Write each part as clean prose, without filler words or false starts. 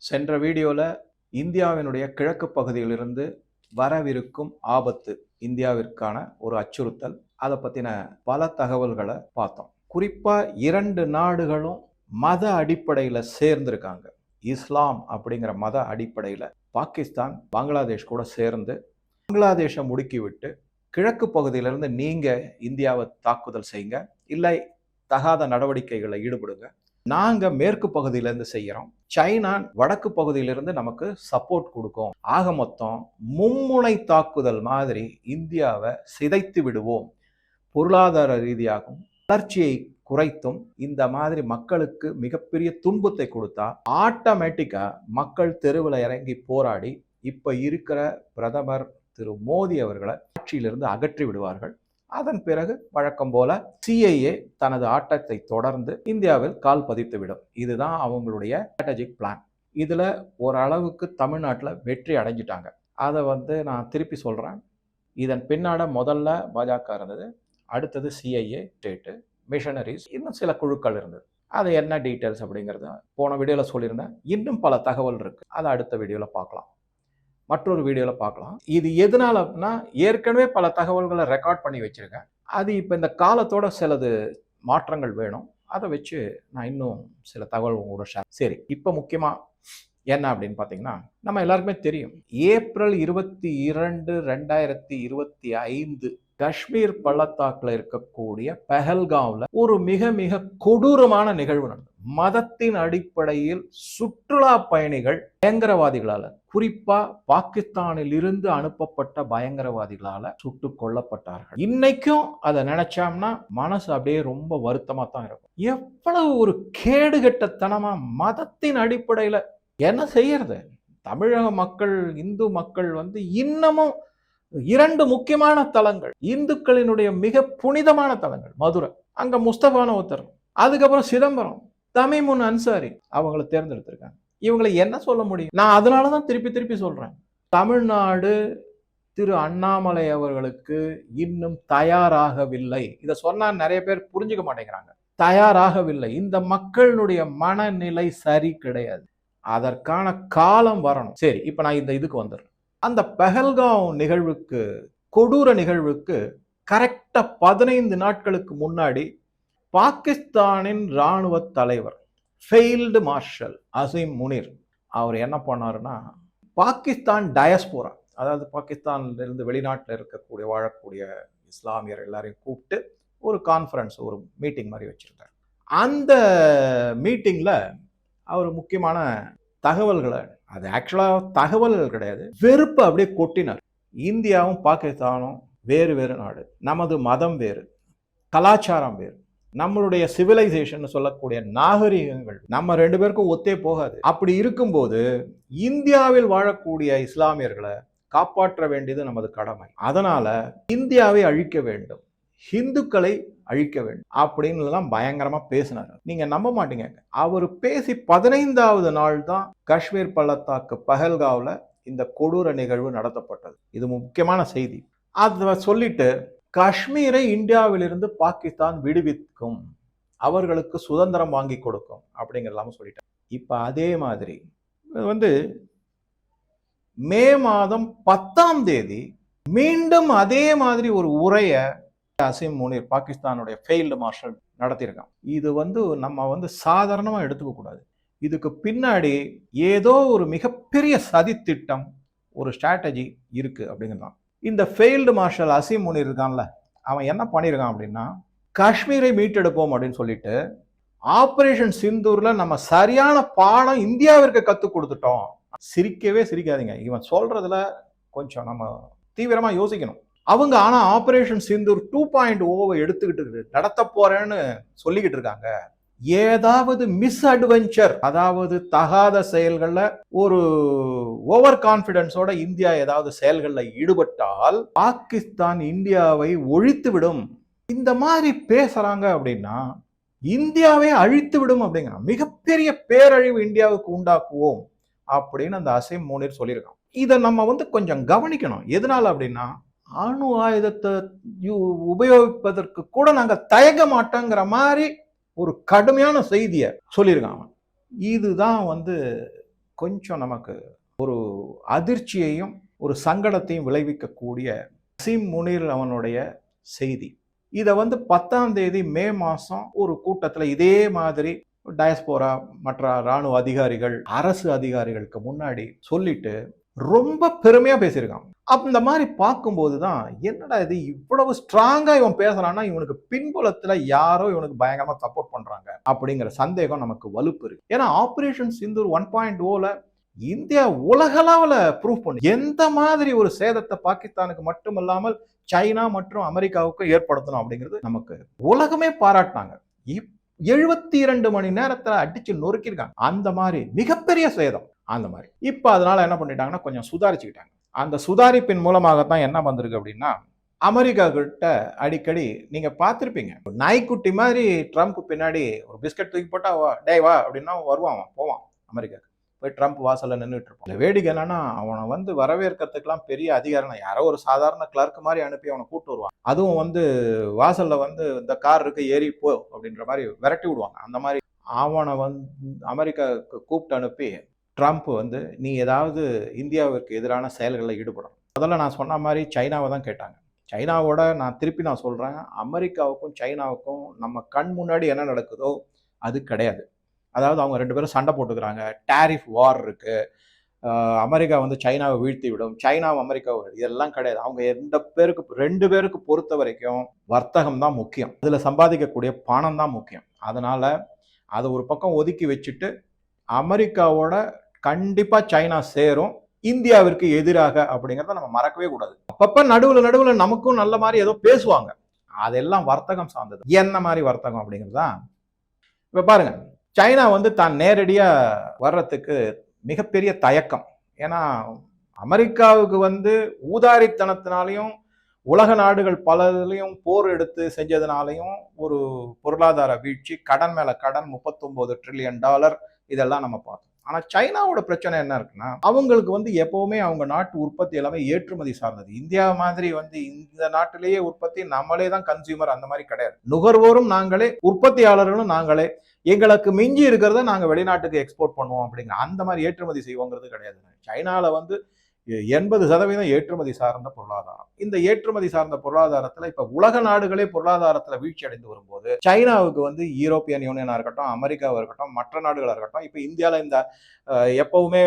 சென்ற வீடியோவில் இந்தியாவினுடைய கிழக்கு பகுதியிலிருந்து வரவிருக்கும் ஆபத்து, இந்தியாவிற்கான ஒரு அச்சுறுத்தல், அதை பற்றின பல தகவல்களை பார்த்தோம். குறிப்பாக 2 நாடுகளும் மத அடிப்படையில் சேர்ந்திருக்காங்க. இஸ்லாம் அப்படிங்கிற மத அடிப்படையில் பாகிஸ்தான் பங்களாதேஷ் கூட சேர்ந்து பங்களாதேஷை முடுக்கி விட்டு கிழக்கு பகுதியிலிருந்து நீங்கள் இந்தியாவை தாக்குதல் செய்யுங்க, இல்லை தகாத நடவடிக்கைகளை ஈடுபடுங்க, நாங்கள் மேற்கு பகுதியிலேருந்து செய்கிறோம், சைனா வடக்கு பகுதியிலிருந்து நமக்கு சப்போர்ட் கொடுக்கும், ஆக மொத்தம் மும்முனை தாக்குதல் மாதிரி இந்தியாவை சிதைத்து விடுவோம், பொருளாதார ரீதியாகவும் வளர்ச்சியை குறைத்தும் இந்த மாதிரி மக்களுக்கு மிகப்பெரிய துன்பத்தை கொடுத்தா ஆட்டோமேட்டிக்கா மக்கள் தெருவில் இறங்கி போராடி இப்ப இருக்கிற பிரதமர் திரு மோடி அவர்களை ஆட்சியிலிருந்து அகற்றி விடுவார்கள். அதன் பிறகு வழக்கம் போல சிஐஏ தனது ஆட்டத்தை தொடர்ந்து இந்தியாவில் கால் பதித்துவிடும். இதுதான் அவங்களுடைய ஸ்ட்ராட்டஜிக் பிளான். இதுல ஓரளவுக்கு தமிழ்நாட்டில் வெற்றி அடைஞ்சிட்டாங்க. அதை நான் திருப்பி சொல்றேன். இதன் பின்னாட முதல்ல பாஜக இருந்தது, அடுத்தது சிஐஏ, ஸ்டேட்டு, மிஷனரிஸ், இன்னும் சில குழுக்கள் இருந்தது. அது என்ன டீட்டெயில்ஸ் அப்படிங்கிறது போன வீடியோவில் சொல்லியிருந்தேன். இன்னும் பல தகவல் இருக்கு, அதை அடுத்த வீடியோவில் பார்க்கலாம், மற்றொரு வீடியோவில் பார்க்கலாம். இது எதனால அப்படின்னா, ஏற்கனவே பல தகவல்களை ரெக்கார்ட் பண்ணி வச்சிருக்கேன். அது இப்போ இந்த காலத்தோட சிலது மாற்றங்கள் வேணும், அதை வச்சு நான் இன்னும் சில தகவல் உங்களோட ஷேர். சரி, இப்போ முக்கியமாக என்ன அப்படின்னு பார்த்தீங்கன்னா, நம்ம எல்லாருக்குமே தெரியும், ஏப்ரல் 22, 2025 காஷ்மீர் பள்ளத்தாக்கில் இருக்கக்கூடிய பஹல்காவ்ல ஒரு மிக மிக கொடூரமான நிகழ்வு நடந்தது. மதத்தின் அடிப்படையில் சுற்றுலா பயணிகள் பயங்கரவாதிகளால, குறிப்பா பாகிஸ்தானில் இருந்து அனுப்பப்பட்ட பயங்கரவாதிகளால சுட்டுக் கொல்லப்பட்டார்கள். இன்னைக்கும் அதை நினைச்சோம்னா மனசு அப்படியே ரொம்ப வருத்தமா தான் இருக்கும். எவ்வளவு ஒரு கேடுகட்டத்தனமா மதத்தின் அடிப்படையில என்ன செய்யறது? தமிழக மக்கள், இந்து மக்கள் இன்னமும் 2 முக்கியமான தலங்கள், இந்துக்களினுடைய மிக புனிதமான தலங்கள், மதுரை, அங்க முஸ்தபான ஒருத்தர், அதுக்கப்புறம் சிதம்பரம், தமீமுன் அன்சாரி அவங்களை தேர்ந்தெடுத்திருக்காங்க. இவங்களை என்ன சொல்ல முடியும்? நான் அதனாலதான் திருப்பி திருப்பி சொல்றேன், தமிழ்நாடு திரு அண்ணாமலை அவர்களுக்கு இன்னும் தயாராகவில்லை. இதை சொன்னா நிறைய பேர் புரிஞ்சுக்க மாட்டேங்கிறாங்க. தயாராகவில்லை. இந்த மக்களுடைய மனநிலை சரி கிடையாது. அதற்கான காலம் வரணும். சரி, இப்ப நான் இந்த இதுக்கு வந்துடுறேன். அந்த பஹல்காவ் நிகழ்வுக்கு, கொடூர நிகழ்வுக்கு கரெக்டா 15 நாட்களுக்கு முன்னாடி பாகிஸ்தானின் இராணுவ தலைவர் ஃபெயில்டு மார்ஷல் அசீம் முனீர் அவர் என்ன பண்ணாருன்னா, பாகிஸ்தான் டயஸ்போரா, அதாவது பாகிஸ்தான்ல இருந்து வெளிநாட்டில் இருக்கக்கூடிய வாழக்கூடிய இஸ்லாமியர் எல்லாரையும் கூப்பிட்டு ஒரு கான்ஃபரன்ஸ், ஒரு மீட்டிங் மாதிரி வச்சிருந்தார். அந்த மீட்டிங்ல அவர் முக்கியமான தகவல்களை, அது ஆக்சுவலா தகவல்கள் கிடையாது, வெறுப்பு அப்படியே கொட்டினார். இந்தியாவும் பாகிஸ்தானும் வேறு வேறு நாடு, நமது மதம் வேறு, கலாச்சாரம் வேறு, நம்மளுடைய சிவிலைசேஷன் சொல்லக்கூடிய நாகரிகங்கள் நம்ம 2 பேருக்கும் ஒத்தே போகாது. அப்படி இருக்கும்போது இந்தியாவில் வாழக்கூடிய இஸ்லாமியர்களை காப்பாற்ற வேண்டியது நமது கடமை. அதனால இந்தியாவை அழிக்க வேண்டும், இந்துக்களை அழிக்க வேண்டும் அப்படின்னு பயங்கரமா பேசினார். நீங்க நம்ப மாட்டீங்க, அவர் பேசி 15வது நாள் தான் காஷ்மீர் பள்ளத்தாக்கு பஹல்காவ்ல இந்த கொடூர நிகழ்வு நடத்தப்பட்டது. இது முக்கியமான செய்தி. அதை சொல்லிட்டு காஷ்மீரை இந்தியாவிலிருந்து பாகிஸ்தான் விடுவிக்கும், அவர்களுக்கு சுதந்திரம் வாங்கி கொடுக்கும் அப்படிங்கிறதாம சொல்லிட்டாங்க. இப்ப அதே மாதிரி மே மாதம் 10ஆம் தேதி மீண்டும் அதே மாதிரி ஒரு உரையை அசீம் முனீர், பாகிஸ்தானுடைய ஃபெயில்டு மார்ஷல், நடத்தியிருக்கான். இது நம்ம சாதாரணமா எடுத்துக்க கூடாது. இதுக்கு பின்னாடி ஏதோ ஒரு மிகப்பெரிய சதி திட்டம், ஒரு ஸ்ட்ராட்டஜி இருக்கு அப்படிங்கிறான். இந்த ஃபெயில்டு மார்ஷல் அசீம் முனீர் இருக்கான்ல, அவன் என்ன பண்ணியிருக்கான் அப்படின்னா, காஷ்மீரை மீட்டெடுப்போம் அப்படின்னு சொல்லிட்டு ஆபரேஷன் சிந்தூர்ல நம்ம சரியான பாடம் இந்தியாவிற்கு கற்றுக் கொடுத்துட்டோம். சிரிக்கவே சிரிக்காதீங்க, இவன் சொல்றதுல கொஞ்சம் நம்ம தீவிரமா யோசிக்கணும். அவங்க ஆனா ஆபரேஷன் சிந்தூர் 2.0 எடுத்துக்கிட்டு நடத்த போறேன்னு சொல்லிக்கிட்டு இருக்காங்க. ஏதாவது மிஸ் அட்வென்ச்சர், அதாவது தகாத செயல்கள்ல, ஒரு ஓவர் கான்பிடன்ஸோட இந்தியா ஏதாவது செயல்கள்ல ஈடுபட்டால் பாகிஸ்தான் இந்தியாவை ஒழித்து விடும். இந்த மாதிரி பேசுறாங்க அப்படின்னா இந்தியாவை அழித்து விடும் அப்படிங்கிற மிகப்பெரிய பேரழிவு இந்தியாவுக்கு உண்டாக்குவோம் அப்படின்னு அந்த அசீம் முனீர் சொல்லியிருக்கான். இதை நம்ம கொஞ்சம் கவனிக்கணும். எதனால அப்படின்னா, அணு ஆயுதத்தை உபயோகிப்பதற்கு கூட நாங்க தயங்க மாட்டோங்கிற மாதிரி ஒரு கடுமையான செய்தியை சொல்லியிருக்காங்க. இதுதான் கொஞ்சம் நமக்கு ஒரு அதிர்ச்சியையும் ஒரு சங்கடத்தையும் விளைவிக்கக்கூடிய அசீம் முனீர் அவனுடைய செய்தி. இதை 10ஆம் தேதி மே மாதம் ஒரு கூட்டத்தில் இதே மாதிரி டயஸ்போரா மற்ற இராணுவ அதிகாரிகள் அரசு அதிகாரிகளுக்கு முன்னாடி சொல்லிட்டு ரொம்ப பெருமையா பேசியிருக்கான். அந்த மாதிரி பார்க்கும்போது தான் என்னடா இது இவ்வளவு ஸ்ட்ராங்கா இவன் பேசுறான்னா இவனுக்கு பின்புலத்துல யாரோ இவனுக்கு பயங்கரமா சப்போர்ட் பண்றாங்க அப்படிங்கிற சந்தேகம் நமக்கு வலுப்பு இருக்கு. ஏன்னா ஆபரேஷன் சிந்தூர் 1.0ல இந்தியா உலகளவில் ப்ரூவ் பண்ணு எந்த மாதிரி ஒரு சேதத்தை பாகிஸ்தானுக்கு மட்டுமல்லாமல் சைனா மற்றும் அமெரிக்காவுக்கும் ஏற்படுத்தணும் அப்படிங்கிறது நமக்கு உலகமே பாராட்டினாங்க. 72 மணி நேரத்துல அடிச்சு நொறுக்கிருக்காங்க. அந்த மாதிரி மிகப்பெரிய சேதம். அந்த மாதிரி இப்ப அதனால என்ன பண்ணிட்டாங்கன்னா கொஞ்சம் சுதாரிச்சுக்கிட்டாங்க. அந்த சுதாரிப்பின் மூலமாகத்தான் என்ன வந்திருக்கு அப்படின்னா, அமெரிக்கா கிட்ட அடிக்கடி நீங்க பார்த்திருப்பீங்க, நாய்க்குட்டி மாதிரி ட்ரம்ப் பின்னாடி ஒரு பிஸ்கட் தூக்கி போட்டா டே வா அப்படின்னா வருவான், போவான் அமெரிக்காவுக்கு. போய் ட்ரம்ப் வாசல்ல நின்றுட்டு இருப்பான். வேடிக்கை என்னன்னா அவனை வரவேற்கிறதுக்கெல்லாம் பெரிய அதிகாரம், யாரோ ஒரு சாதாரண கிளர்க் மாதிரி அனுப்பி அவனை கூட்டு வருவான். அதுவும் வாசல்ல இந்த கார் இருக்கு ஏறி போ அப்படின்ற மாதிரி விரட்டி விடுவாங்க. அந்த மாதிரி அவனை அமெரிக்கா கூப்பிட்டு அனுப்பி ட்ரம்ப் நீ ஏதாவது இந்தியாவிற்கு எதிரான செயல்களில் ஈடுபடணும். முதல்ல நான் சொன்ன மாதிரி சைனாவை தான் கேட்டாங்க. சைனாவோட நான் திருப்பி சொல்றேன், அமெரிக்காவுக்கும் சைனாவுக்கும் நம்ம கண் முன்னாடி என்ன நடக்குதோ அது கிடையாது. அதாவது அவங்க 2 பேரும் சண்டை போட்டுக்கிறாங்க, டேரிஃப் வார் இருக்கு, அமெரிக்கா சைனாவை வீழ்த்தி விடும், சைனாவை அமெரிக்காவை, இதெல்லாம் கிடையாது. அவங்க 2 பேருக்கு பொறுத்த வரைக்கும் வர்த்தகம் தான் முக்கியம், அதுல சம்பாதிக்கக்கூடிய பணம் தான் முக்கியம். அதனால அதை ஒரு பக்கம் ஒதுக்கி வச்சுட்டு அமெரிக்காவோட கண்டிப்பா சைனா சேரும் இந்தியாவிற்கு எதிராக அப்படிங்கிறத நம்ம மறக்கவே கூடாது. அப்பப்ப நடுவுல நமக்கும் நல்ல மாதிரி ஏதோ பேசுவாங்க, அதெல்லாம் வர்த்தகம் சார்ந்தது. என்ன மாதிரி வர்த்தகம் அப்படிங்கிறதுதான் இப்ப பாருங்க. சைனா தான் நேரடியா வர்றதுக்கு மிகப்பெரிய தயக்கம். ஏன்னா அமெரிக்காவுக்கு ஊதாரித்தனத்தினாலையும் உலக நாடுகள் பலதுலையும் போர் எடுத்து செஞ்சதுனாலையும் ஒரு பொருளாதார வீழ்ச்சி, கடன் மேல கடன், $39 ட்ரில்லியன் இதெல்லாம் நம்ம பார்த்தோம். ஆனா சைனாவோட பிரச்சனை என்ன இருக்குன்னா, அவங்களுக்கு எப்பவுமே அவங்க நாட்டு உற்பத்தி எல்லாமே ஏற்றுமதி சார்ந்தது. இந்தியா மாதிரி இந்த நாட்டிலேயே உற்பத்தி, நம்மளே தான் கன்சியூமர், அந்த மாதிரி கிடையாது. நுகர்வோரும் நாங்களே, உற்பத்தியாளர்களும் நாங்களே, எங்களுக்கு மிஞ்சி இருக்கிறத நாங்க வெளிநாட்டுக்கு எக்ஸ்போர்ட் பண்ணுவோம் அப்படிங்கிற அந்த மாதிரி ஏற்றுமதி செய்வோங்கிறது கிடையாது. சைனால 80% ஏற்றுமதி சார்ந்த பொருளாதாரம். இந்த ஏற்றுமதி சார்ந்த பொருளாதாரத்துல இப்ப உலக நாடுகளே பொருளாதாரத்துல வீழ்ச்சி அடைந்து வரும்போது சைனாவுக்கு யூரோப்பியன் யூனியனா இருக்கட்டும், அமெரிக்காவா இருக்கட்டும், மற்ற நாடுகளா இருக்கட்டும், இப்ப இந்தியால இந்த எப்பவுமே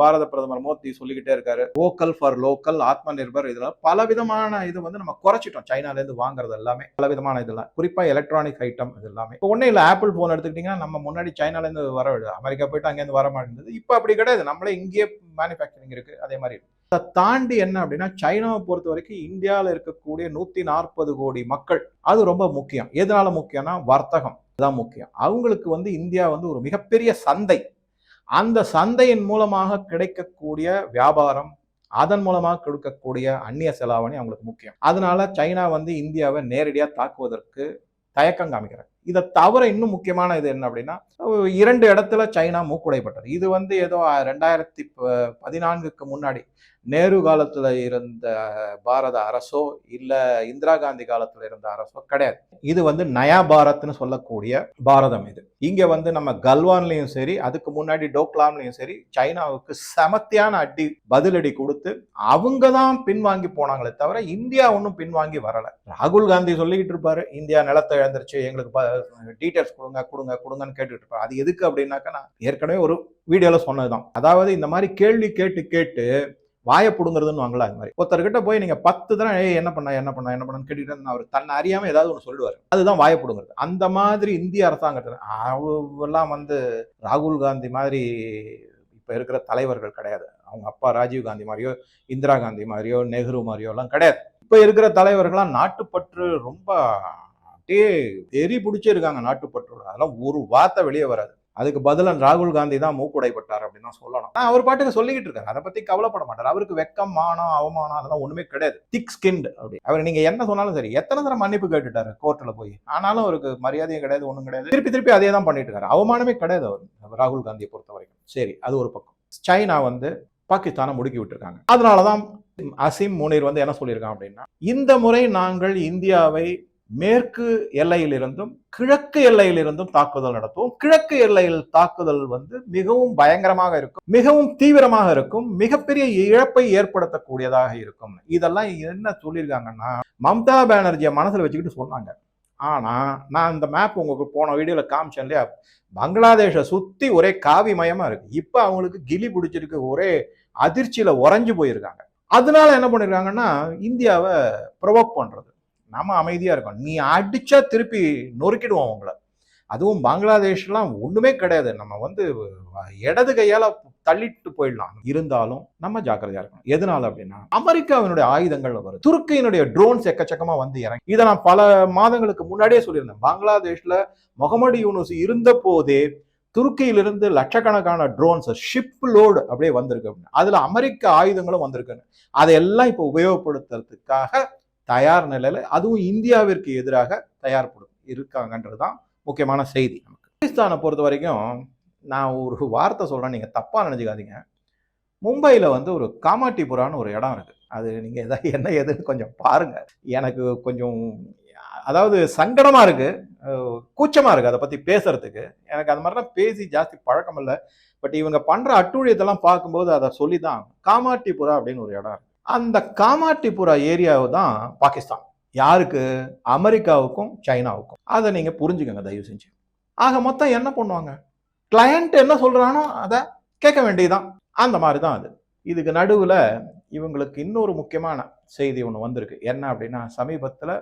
பாரத பிரதமர் மோடி சொல்லிக்கிட்டே இருக்காரு, வோக்கல் ஃபார் லோக்கல், ஆத்ம நிர்பர், இதெல்லாம் பல விதமான இது நம்ம குறைச்சிட்டோம். சைனால இருந்து வாங்குறது எல்லாமே பல விதமான இதெல்லாம், குறிப்பா எலக்ட்ரானிக் ஐட்டம் இது எல்லாமே. இப்போ ஒன்னும் இல்ல, ஆப்பிள் போன் எடுத்துக்கிட்டீங்கன்னா நம்ம முன்னாடி சைனால இருந்து வர, அமெரிக்கா போயிட்டு அங்கேருந்து வர மாட்டேங்குது. இப்ப அப்படி கிடையாது, நம்மளே இங்கேயே மேனுஃபேக்சரிங் இருக்கு. அதே மாதிரி அதை தாண்டி என்ன அப்படின்னா, சைனாவை பொறுத்த வரைக்கும் இந்தியாவில் இருக்கக்கூடிய 140 கோடி மக்கள், அது ரொம்ப முக்கியம். எதனால முக்கியம்னா வர்த்தகம் தான் முக்கியம். அவங்களுக்கு இந்தியா ஒரு மிகப்பெரிய சந்தை. அந்த சந்தையின் மூலமாக கிடைக்கக்கூடிய வியாபாரம், அதன் மூலமாக கொடுக்கக்கூடிய அந்நிய செலாவணி அவங்களுக்கு முக்கியம். அதனால சைனா இந்தியாவை நேரடியா தாக்குவதற்கு தயக்கம் காமிக்கிறாங்க. இதை தவிர இன்னும் முக்கியமான இது என்ன அப்படின்னா, 2 இடத்துல சைனா மூக்குடைப்பட்டது. இது ஏதோ 2014க்கு முன்னாடி நேரு காலத்துல இருந்த பாரத அரசோ இல்ல இந்திரா காந்தி காலத்துல இருந்த அரசோ கிடையாது. இது நயா பாரத்னு சொல்லக்கூடிய பாரதம். இது இங்க நம்ம கல்வான்லயும் சரி, அதுக்கு முன்னாடி டோக்லாம்லயும் சரி, சைனாவுக்கு சமத்தியான பதிலடி கொடுத்து அவங்க தான் பின்வாங்கி போனாங்களே தவிர இந்தியா ஒன்றும் பின்வாங்கி வரல. ராகுல் காந்தி சொல்லிக்கிட்டு இருப்பாரு, இந்தியா நிலத்தை இழந்துருச்சு, எங்களுக்கு டீட்டெயில்ஸ் கொடுங்கன்னு கேட்டுட்டு இருப்பாரு. அது எதுக்கு அப்படின்னாக்கா, நான் ஏற்கனவே ஒரு வீடியோல சொன்னதுதான். அதாவது இந்த மாதிரி கேள்வி கேட்டு வாயை புடுங்கிறதுன்னு வாங்கலாம். அது மாதிரி ஒருத்தர்கிட்ட போய் நீங்க 10 தடவை என்ன பண்ணு கேட்டுக்கிட்டு அவர் தன்னை அறியாம ஏதாவது ஒன்று சொல்லுவார், அதுதான் வாயை புடுங்கிறது. அந்த மாதிரி இந்திய அரசாங்கத்துல அவெல்லாம் ராகுல் காந்தி மாதிரி இப்ப இருக்கிற தலைவர்கள் கிடையாது. அவங்க அப்பா ராஜீவ் காந்தி மாதிரியோ, இந்திரா காந்தி மாதிரியோ, நெஹ்ரு மாதிரியோ எல்லாம் கிடையாது. இப்ப இருக்கிற தலைவர்கள்லாம் நாட்டுப்பற்று ரொம்ப அப்படியே எரி பிடிச்சிருக்காங்க நாட்டுப்பற்றோட. அதெல்லாம் ஒரு வார்த்தை வெளியே வராது. அதுக்கு பதிலா ராகுல் காந்தி தான் மூக்குடைப்பட்டார் அப்படின்னு தான் சொல்லணும். அவர் பாட்டுக்கு சொல்லிக்கிட்டு இருக்காரு, அதை பத்தி கவலைப்பட மாட்டார். அவருக்கு வெக்கம், மானம், அவமானம் அதெல்லாம் ஒண்ணுமே கிடையாது. திக் ஸ்கின்ட் அப்படி. அவர் நீங்க என்ன சொன்னாலும் சரி, எத்தனை தடவை மன்னிப்பு கேட்டுட்டாரு கோர்ட்ல போய், ஆனாலும் அவருக்கு மரியாதையும் கிடையாது, ஒண்ணும் கிடையாது. திருப்பி அதே தான் பண்ணிட்டு இருக்காரு. அவமானமே கிடையாது அவர் ராகுல் காந்தியை பொறுத்த வரைக்கும். சரி, அது ஒரு பக்கம். சைனா பாகிஸ்தானை முடுக்கி விட்டுருக்காங்க. அதனாலதான் அசீம் முனீர் என்ன சொல்லியிருக்கான் அப்படின்னா, இந்த முறை நாங்கள் இந்தியாவை மேற்கு எல்லையிலிருந்தும் கிழக்கு எல்லையிலிருந்தும் தாக்குதல் நடத்துவோம். கிழக்கு எல்லையில் தாக்குதல் மிகவும் பயங்கரமாக இருக்கும், மிகவும் தீவிரமாக இருக்கும், மிகப்பெரிய இழப்பை ஏற்படுத்தக்கூடியதாக இருக்கும். இதெல்லாம் என்ன சொல்லியிருக்காங்கன்னா, மம்தா பானர்ஜியை மனசுல வச்சுக்கிட்டு சொன்னாங்க. ஆனா நான் இந்த மேப் உங்களுக்கு போன வீடியோல காமிச்சேன் இல்லையா, பங்களாதேஷை சுத்தி ஒரே காவி மயமா இருக்கு. இப்ப அவங்களுக்கு கிளி பிடிச்சிருக்கு, ஒரே அதிர்ச்சியில உறைஞ்சு போயிருக்காங்க. அதனால என்ன பண்ணிருக்காங்கன்னா, இந்தியாவை ப்ரொவோக் பண்றது. நம்ம அமைதியா இருக்கோம், நீ அடிச்சா திருப்பி நொறுக்கிடுவோம் உங்களை. அதுவும் பங்களாதேஷ்லாம் ஒண்ணுமே கிடையாது, நம்ம இடது கையால தள்ளிட்டு போயிடலாம். இருந்தாலும் நம்ம ஜாக்கிரதையா இருக்கணும். எதனால அப்படின்னா, அமெரிக்காவினுடைய ஆயுதங்கள் வருது, துருக்கியினுடைய ட்ரோன்ஸ் எக்கச்சக்கமா இறங்கி. இதை நான் பல மாதங்களுக்கு முன்னாடியே சொல்லியிருந்தேன். பங்களாதேஷ்ல முகமது யூனுஸ் இருந்த போதே துருக்கியிலிருந்து லட்சக்கணக்கான ட்ரோன்ஸ் ஷிப் லோடு அப்படியே வந்திருக்கு. அதுல அமெரிக்க ஆயுதங்களும் வந்திருக்குன்னு அதையெல்லாம் இப்ப உபயோகப்படுத்துறதுக்காக தயார் நிலையில, அதுவும் இந்தியாவிற்கு எதிராக தயார்படுத்த இருக்காங்கன்றதுதான் முக்கியமான செய்தி. பாகிஸ்தானை பொறுத்த வரைக்கும் நான் ஒரு வார்த்தை சொல்றேன், நீங்க தப்பா நினைச்சுக்காதீங்க. மும்பையில ஒரு காமாட்டிபுரான்னு ஒரு இடம் இருக்கு. அது நீங்க என்ன எதுன்னு கொஞ்சம் பாருங்க. எனக்கு கொஞ்சம் அதாவது சங்கடமா இருக்கு, கூச்சமா இருக்கு அதை பத்தி பேசுறதுக்கு. எனக்கு அது மாதிரிலாம் பேசி ஜாஸ்தி பழக்கம் இல்லை. பட் இவங்க பண்ற அட்டூழியத்தெல்லாம் பார்க்கும்போது அதை சொல்லிதான். காமாட்டிபுரா அப்படின்னு ஒரு இடம் இருக்கு. அந்த காமாட்டிபுரா ஏரியாவு தான் பாகிஸ்தான். யாருக்கு? அமெரிக்காவுக்கும் சைனாவுக்கும். அதை நீங்க புரிஞ்சுக்கங்க தயவு செஞ்சு. ஆக மொத்தம் என்ன பண்ணுவாங்க, கிளையண்ட் என்ன சொல்றானோ அதை கேட்க வேண்டியதுதான். அந்த மாதிரி தான் அது. இதுக்கு நடுவுல இவங்களுக்கு இன்னொரு முக்கியமான செய்தி ஒன்று வந்திருக்கு. என்ன அப்படின்னா, சமீபத்தில்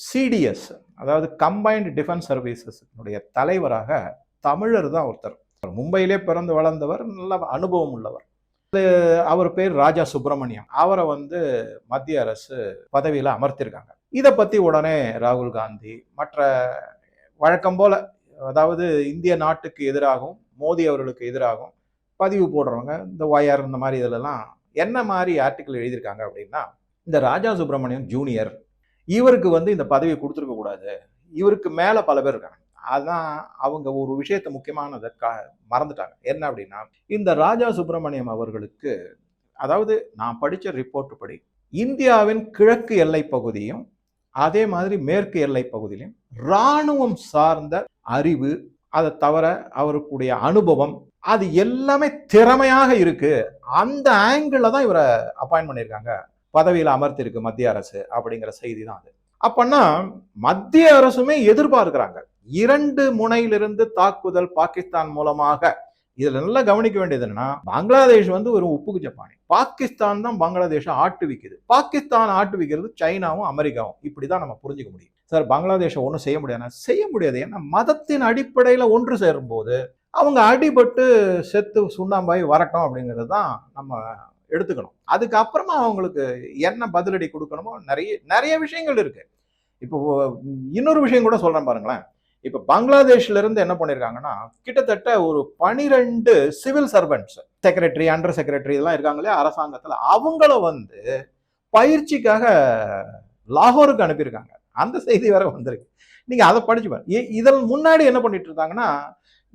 சிடிஎஸ், அதாவது கம்பைன்டு டிஃபென்ஸ் சர்வீசஸ் தலைவராக தமிழர் தான் ஒருத்தர். மும்பையிலே பிறந்து வளர்ந்தவர், நல்ல அனுபவம் உள்ளவர். அவர் பேர் ராஜா சுப்பிரமணியம். அவரை மத்திய அரசு பதவியில அமர்த்திருக்காங்க. இதை பத்தி உடனே ராகுல் காந்தி மற்ற வழக்கம் போல, அதாவது இந்திய நாட்டுக்கு எதிராகவும் மோடி அவர்களுக்கு எதிராகவும் பதிவு போடுறவங்க, இந்த ஒயர் இந்த மாதிரி இதெல்லாம் என்ன மாதிரி ஆர்டிக்கிள் எழுதியிருக்காங்க அப்படின்னா, இந்த ராஜா சுப்பிரமணியம் ஜூனியர் இவருக்கு இந்த பதவியை கொடுத்துருக்க கூடாது, இவருக்கு மேல பல பேர் இருக்காங்க. அதான் அவங்க ஒரு விஷயத்தை முக்கியமானதை மறந்துட்டாங்க. என்ன அப்படின்னா, இந்த ராஜா சுப்பிரமணியம் அவர்களுக்கு, அதாவது நான் படிச்ச ரிப்போர்ட் படி, இந்தியாவின் கிழக்கு எல்லை பகுதியும் அதே மாதிரி மேற்கு எல்லை பகுதியிலும் இராணுவம் சார்ந்த அறிவு, அதை தவிர அவருக்குடைய அனுபவம், அது எல்லாமே திறமையாக இருக்கு. அந்த ஆங்கிள் தான் இவரை அப்பாயின்ட் பண்ணியிருக்காங்க, பதவியில் அமர்த்திருக்கு மத்திய அரசு அப்படிங்கிற செய்தி தான் அது. அப்பன்னா மத்திய அரசுமே எதிர்பார்க்கிறாங்க, 2 முனையிலிருந்து தாக்குதல் பாகிஸ்தான் மூலமாக. இதுல நல்லா கவனிக்க வேண்டியது என்னன்னா, பங்களாதேஷ் ஒரு உப்புக்கு ஜப்பானி, பாகிஸ்தான் தான் பங்களாதேஷை ஆட்டுவிக்குது. பாகிஸ்தான் ஆட்டுவிக்கிறது சைனாவும் அமெரிக்காவும். இப்படிதான் நம்ம புரிஞ்சுக்க முடியும். சார், பங்களாதேஷை ஒன்றும் செய்ய முடியாது, செய்ய முடியாது. ஏன்னா மதத்தின் அடிப்படையில ஒன்று சேரும் போது அவங்க அடிபட்டு செத்து சுண்ணாம்பாய் வரட்டும் அப்படிங்கிறது தான் நம்ம எடுத்துக்கணும். அதுக்கப்புறமா அவங்களுக்கு என்ன பதிலடி கொடுக்கணுமோ நிறைய விஷயங்கள் இருக்கு. இப்போ இன்னொரு விஷயம் கூட சொல்றேன் பாருங்களேன். இப்ப பங்களாதேஷ்ல இருந்து என்ன பண்ணிருக்காங்கன்னா, கிட்டத்தட்ட ஒரு 12 civil servants, secretary, under secretary இதெல்லாம் இருக்காங்களே அரசாங்கத்துல, அவங்கள பயிற்சிக்காக லாகூருக்கு அனுப்பியிருக்காங்க. அந்த செய்தி வேற வந்திருக்கு. நீங்க அதை படிச்சு பாருங்க. இதன் முன்னாடி என்ன பண்ணிட்டு இருந்தாங்கன்னா,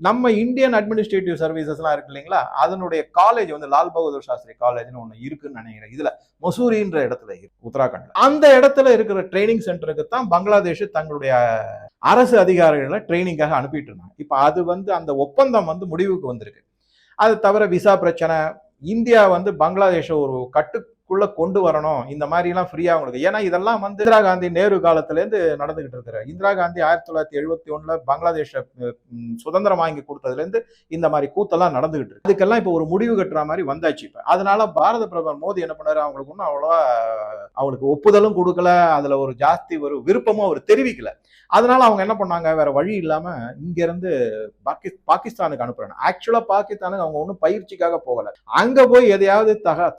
நம்ம இந்தியன் அட்மினிஸ்ட்ரேட்டிவ் சர்வீசஸ்லாம் இருக்கு இல்லைங்களா, அதனுடைய காலேஜ் லால் பகதூர் சாஸ்திரி காலேஜ்னு ஒன்று இருக்குன்னு நினைக்கிறேன். இதுல மொசூரின்ற இடத்துல இருக்கு, உத்தராகண்ட். அந்த இடத்துல இருக்கிற ட்ரைனிங் சென்டருக்கு தான் பங்களாதேஷ் தங்களுடைய அரசு அதிகாரிகளை ட்ரைனிங்காக அனுப்பிட்டு இருந்தாங்க. இப்ப அது அந்த ஒப்பந்தம் முடிவுக்கு வந்திருக்கு. அது தவிர விசா பிரச்சனை, இந்தியா பங்களாதேஷை ஒரு கட்டுக்குள்ள கொண்டு வரணும், இந்த மாதிரி எல்லாம் ஃப்ரீயா உங்களுக்கு. ஏன்னா இதெல்லாம் இந்திரா காந்தி நேரு காலத்துல இருந்து நடந்துகிட்டு இருக்கிற. இந்திரா காந்தி 1971 பங்களாதேஷ சுதந்திரம் வாங்கி கொடுத்ததுல இருந்து இந்த மாதிரி கூத்தெல்லாம் நடந்துகிட்டு இருக்கு. அதுக்கெல்லாம் இப்ப ஒரு முடிவு கட்டுற மாதிரி வந்தாச்சு. இப்ப அதனால பாரத பிரதமர் மோடி என்ன பண்ணாரு, அவங்களுக்கு ஒன்றும் அவ்வளவா அவங்களுக்கு ஒப்புதலும் கொடுக்கல, அதுல ஒரு ஜாஸ்தி ஒரு விருப்பமும் அவர் தெரிவிக்கல. அதனால அவங்க என்ன பண்ணாங்க, வேற வழி இல்லாம இங்க இருந்து பாகிஸ்தானுக்கு அனுப்புறாங்க. ஆக்சுவலா பாகிஸ்தானுக்கு அவங்க ஒன்றும் பயிற்சிக்காக போகல, அங்க போய் எதையாவது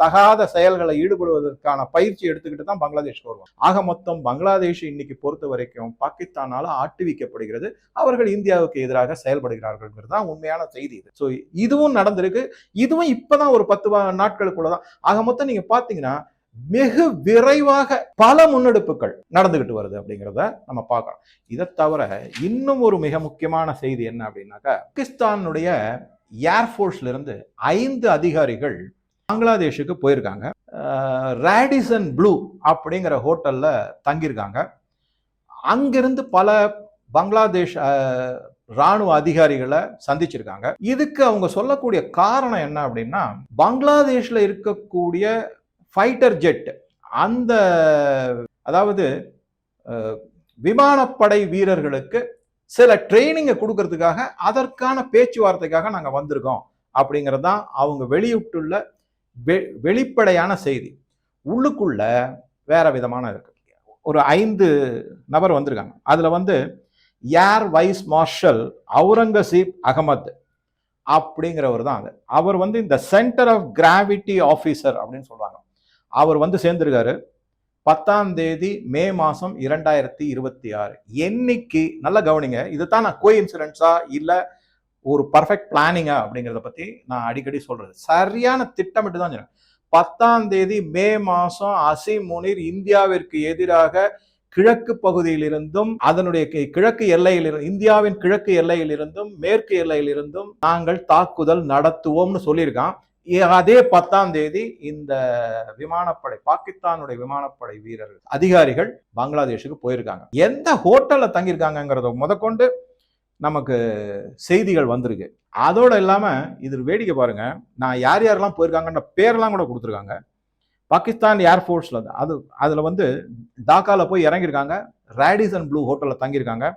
தகாத செயல்களை ஈடுபடுவதற்கான பயிற்சி எடுத்துக்கிட்டு தான் பங்களாதேஷ்க்கு வருவாங்க. ஆக மொத்தம் பங்களாதேஷ் இன்னைக்கு பொறுத்த வரைக்கும் பாகிஸ்தானால ஆட்டுவிக்கப்படுகிறது, அவர்கள் இந்தியாவுக்கு எதிராக செயல்படுகிறார்கள் தான் உண்மையான செய்தி இது. ஸோ இதுவும் நடந்திருக்கு. இதுவும் இப்பதான் ஒரு 10 நாட்களுக்குள்ளதான். ஆக மொத்தம் நீங்க பாத்தீங்கன்னா மிக விரைவாக பல முன்னெடுப்புகள் நடந்துகிட்டு வருது அப்படிங்கிறத நம்ம பார்க்கலாம். இதை தவிர இன்னும் ஒரு மிக முக்கியமான செய்தி என்ன அப்படின்னாக்கா, பாகிஸ்தானுடைய ஏர்ஃபோர்ஸ்ல இருந்து 5 அதிகாரிகள் பங்களாதேஷுக்கு போயிருக்காங்க. ரேடிசன் ப்ளூ அப்படிங்கிற ஹோட்டல்ல தங்கியிருக்காங்க. அங்கிருந்து பல பங்களாதேஷ் ராணுவ அதிகாரிகளை சந்திச்சிருக்காங்க. இதுக்கு அவங்க சொல்லக்கூடிய காரணம் என்ன அப்படின்னா, பங்களாதேஷ்ல இருக்கக்கூடிய ஃபைட்டர் ஜெட் அந்த அதாவது விமானப்படை வீரர்களுக்கு சில ட்ரைனிங்கை கொடுக்கறதுக்காக அதற்கான பேச்சுவார்த்தைக்காக நாங்க வந்திருக்கோம் அப்படிங்கிறது தான் அவங்க வெளியிட்டுள்ள வெளிப்படையான செய்தி. உள்ளுக்குள்ள வேற விதமான இருக்கு. ஒரு 5 நபர் வந்திருக்காங்க. அதுல வந்து air vice marshal Aurangzeb Ahmed அப்படிங்கிறவர் தான் அது. அவர் வந்து இந்த சென்டர் ஆஃப் கிராவிட்டி ஆபீசர் அப்படின்னு சொல்றாங்க. அவர் வந்து சேர்ந்திருக்காரு 10ஆம் தேதி மே மாசம் 2026. என்னைக்கு நல்ல கவனிங்க, இதுதான் நான் கோஇன்சிடென்ஸா இல்ல ஒரு பர்ஃபெக்ட் பிளானிங்கா அப்படிங்கிறத பத்தி நான் அடிக்கடி சொல்றது. சரியான திட்டமிட்டு தான் சொன்னேன். 10ஆம் தேதி மே மாசம் அசீம் முனீர் இந்தியாவிற்கு எதிராக கிழக்கு பகுதியிலிருந்தும் அதனுடைய கிழக்கு எல்லையிலிருந்து இந்தியாவின் கிழக்கு எல்லையிலிருந்தும் மேற்கு எல்லையிலிருந்தும் நாங்கள் தாக்குதல் நடத்துவோம்னு சொல்லியிருக்கான். அதே 10ஆம் தேதி இந்த விமானப்படை பாகிஸ்தானுடைய விமானப்படை வீரர்கள் அதிகாரிகள் பங்களாதேஷுக்கு போயிருக்காங்க. எந்த ஹோட்டல்ல தங்கியிருக்காங்கிறத முதற்கொண்டு நமக்கு செய்திகள் வந்திருக்கு. அதோட இல்லாம இது வேடிக்கை பாருங்க, நான் யார் யாரெல்லாம் போயிருக்காங்கன்ற பேரெல்லாம் கூட கொடுத்துருக்காங்க. பாகிஸ்தான் ஏர்ஃபோர்ஸ்ல அதுல வந்து டாக்கால போய் இறங்கியிருக்காங்க. ரேடிசன் ப்ளூ ஹோட்டல்ல தங்கியிருக்காங்க.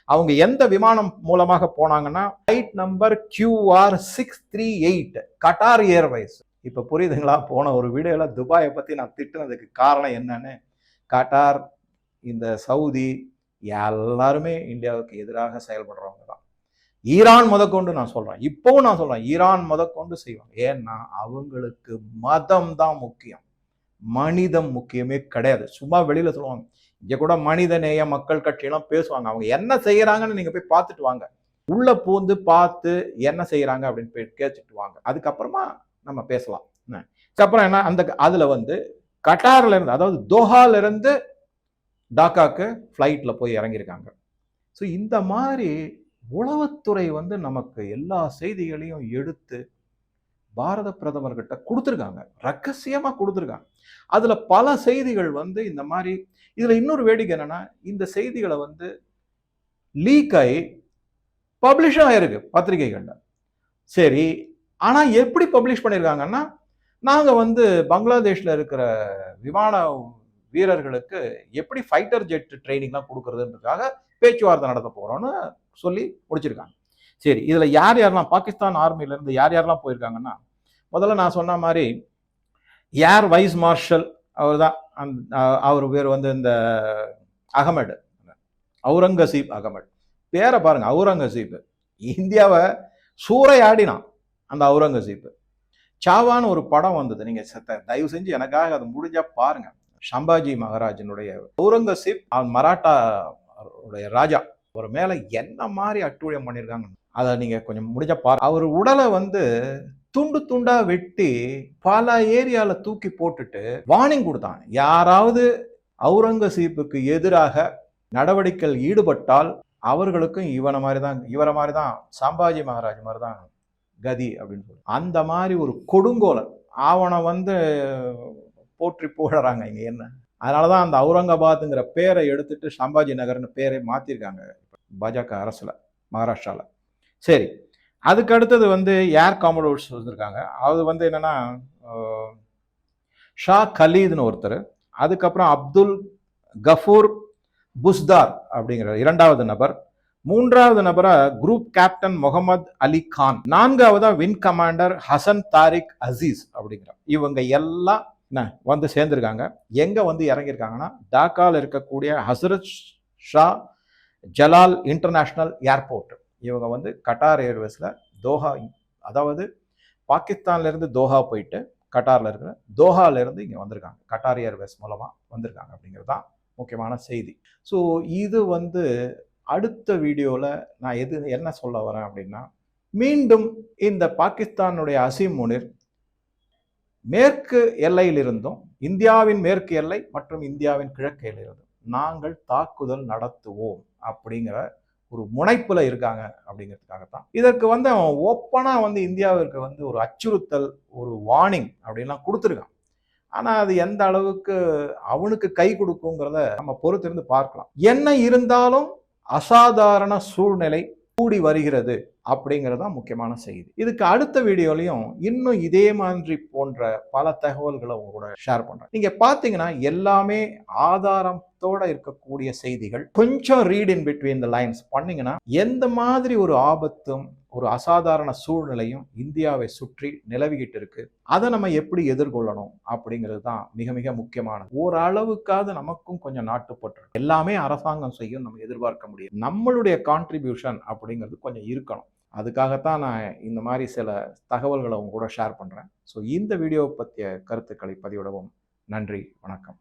அவங்க எந்த விமானம் மூலமாக போனாங்கன்னா flight number QR638 Khattar air vice. இப்ப புரியுதுங்களா? போன ஒரு வீடியோல துபாயை பத்தி நான் திட்டுனதுக்கு காரணம் என்னன்னு. கட்டார், இந்த சவுதி எல்லாருமே இந்தியாவுக்கு எதிராக செயல்படுறவங்க தான். ஈரான் முதற்கொண்டு நான் சொல்றேன், இப்பவும் நான் சொல்றேன், ஈரான் முதற்கொண்டு செய்வாங்க. ஏன்னா அவங்களுக்கு மதம் தான் முக்கியம், மனிதம் முக்கியமே கிடையாது. சும்மா வெளியில சொல்லுவாங்க. இங்க கூட மனித நேய மக்கள் கட்சியெல்லாம் பேசுவாங்க. அவங்க என்ன செய்யறாங்கன்னு நீங்க போய் பார்த்துட்டு வாங்க. உள்ள பூந்து பார்த்து என்ன செய்யறாங்க அப்படின்னு போய் கேட்டுட்டு வாங்க. அதுக்கப்புறமா நம்ம பேசலாம். அதுக்கப்புறம் என்ன, அந்த அதுல வந்து கட்டார்ல இருந்து, அதாவது தோஹால இருந்து டாக்காக்கு ஃபிளைட்ல போய் இறங்கியிருக்காங்க. ஸோ இந்த மாதிரி உளவுத்துறை வந்து நமக்கு எல்லா செய்திகளையும் எடுத்து பாரத பிரதமர்கிட்ட கொடுத்துருக்காங்க, ரகசியமா கொடுத்துருக்காங்க. அதுல பல செய்திகள் வந்து இந்த மாதிரி. இதுல இன்னொரு வேடிக்கை என்னன்னா, இந்த செய்திகளை வந்து லீக் ஆகி பப்ளிஷும் ஆயிருக்கு பத்திரிகைகள்ல. சரி, ஆனா எப்படி பப்ளிஷ் பண்ணியிருக்காங்கன்னா, நாங்க வந்து பங்களாதேஷ்ல இருக்கிற விமான வீரர்களுக்கு எப்படி ஃபைட்டர் ஜெட் ட்ரைனிங்லாம் கொடுக்கறதுன்றதுக்காக பேச்சுவார்த்தை நடத்த போறோம்னு சொல்லி முடிச்சிருக்காங்க. சரி, இதுல யார் யாரெல்லாம் பாகிஸ்தான் ஆர்மில இருந்து யார் யாரெல்லாம் போயிருக்காங்கன்னா, முதல்ல நான் சொன்ன மாதிரி ஏர் வைஸ் மார்ஷல் அவர் தான். அவர் பேர் வந்து இந்த அகமது, அவுரங்கசீப் அகமது. பேரை பாருங்க, அவுரங்கசீப். இந்தியாவை சூறையாடினான் அந்த அவுரங்கசீப். சாவான்னு ஒரு படம் வந்தது, நீங்க தயவு செஞ்சு எனக்காக அதை முடிஞ்சா பாருங்க. சம்பாஜி மகாராஜனுடைய அவுரங்கசீப், மராட்டா ராஜா, அவர் மேல என்ன மாதிரி அட்டூழியம் பண்ணியிருக்காங்க அதை நீங்க கொஞ்சம் முடிஞ்சா பாருங்க. அவர் உடலை வந்து துண்டு துண்டா வெட்டி பல ஏரியால தூக்கி போட்டுட்டு வார்னிங் கொடுத்தான். யாராவது அவுரங்கசீப்புக்கு எதிராக நடவடிக்கைகள் ஈடுபட்டால் அவர்களுக்கும் இவரை மாதிரிதான் சம்பாஜி மகாராஜ் மாதிரிதான் கதி அப்படின்னு சொல்லி அந்த மாதிரி ஒரு கொடுங்கோலன் அவனை வந்து போற்றி புகழறாங்க இங்க. என்ன அதனாலதான் அந்த அவுரங்காபாத்ங்கிற பேரை எடுத்துட்டு சம்பாஜி நகர்னு பேரை மாத்திருக்காங்க பாஜக அரசுல, மகாராஷ்டிரால. சரி, அதுக்கு அடுத்தது வந்து ஏர் காமடோர்ஸ் வந்திருக்காங்க. அது வந்து என்னன்னா ஷா கலீத்னு ஒருத்தர், அதுக்கப்புறம் அப்துல் கஃபூர் புஸ்தார் அப்படிங்கிற 2வது நபர், 3வது நபரா group captain Mohammed Ali Khan, 4வதா win commander Hasan Tariq Azeez அப்படிங்கிற இவங்க எல்லாம் வந்து சேர்ந்திருக்காங்க. எங்க வந்து இறங்கியிருக்காங்கன்னா, டாக்கால இருக்கக்கூடிய ஹசரத் ஷா ஜலால் இன்டர்நேஷனல் ஏர்போர்ட். இவங்க வந்து கட்டார் ஏர்வேஸ்ல தோஹா, அதாவது பாகிஸ்தான்ல இருந்து தோஹா போயிட்டு கட்டார்ல இருக்கிற தோஹால இருந்து இங்க வந்திருக்காங்க, கட்டார் ஏர்வேஸ் மூலமா வந்திருக்காங்க அப்படிங்கிறது தான் முக்கியமான செய்தி. ஸோ இது வந்து அடுத்த வீடியோல நான் என்ன சொல்ல வரேன் அப்படின்னா, மீண்டும் இந்த பாகிஸ்தானுடைய அசீம் முனீர் மேற்கு எல்லையிலிருந்தும் இந்தியாவின் மேற்கு எல்லை மற்றும் இந்தியாவின் கிழக்கு எல்லையிலிருந்தும் நாங்கள் தாக்குதல் நடத்துவோம் அப்படிங்கிற ஒரு முனைப்புல இருக்காங்க அப்படிங்கிறதுக்காகத்தான். இதற்கு வந்து அவன் ஓப்பனா வந்து இந்தியாவிற்கு வந்து ஒரு அச்சுறுத்தல், ஒரு வார்னிங் அப்படின்லாம் கொடுத்துருக்கான். ஆனால் அது எந்த அளவுக்கு அவனுக்கு கை கொடுக்குங்கிறத நம்ம பொறுத்திருந்து பார்க்கலாம். என்ன இருந்தாலும் அசாதாரண சூழ்நிலை கூடி வருகிறது அப்படிங்கிறது தான் முக்கியமான செய்தி. இதுக்கு அடுத்த வீடியோலையும் இன்னும் இதே மாதிரி போன்ற பல தகவல்களை உங்க கூட ஷேர் பண்றேன். நீங்க பாத்தீங்கன்னா எல்லாமே ஆதாரத்தோட இருக்கக்கூடிய செய்திகள். கொஞ்சம் read in between the lines பண்ணீங்கன்னா எந்த மாதிரி ஒரு ஆபத்தும் ஒரு அசாதாரண சூழ்நிலையும் இந்தியாவை சுற்றி நிலவிக்கிட்டு இருக்கு, அதை நம்ம எப்படி எதிர்கொள்ளணும் அப்படிங்கிறது தான் மிக மிக முக்கியமானது. ஓரளவுக்காவது நமக்கும் கொஞ்சம் நாட்டுப்பற்று, எல்லாமே அரசாங்கம் செய்யும் நம்ம எதிர்பார்க்க முடியும். நம்மளுடைய கான்ட்ரிபியூஷன் அப்படிங்கிறது கொஞ்சம் இருக்கணும். அதுக்காகத்தான் நான் இந்த மாதிரி சில தகவல்களை உங்க கூட ஷேர் பண்றேன். ஸோ இந்த வீடியோவை பற்றிய கருத்துக்களை பதிவிடவும் நன்றி, வணக்கம்.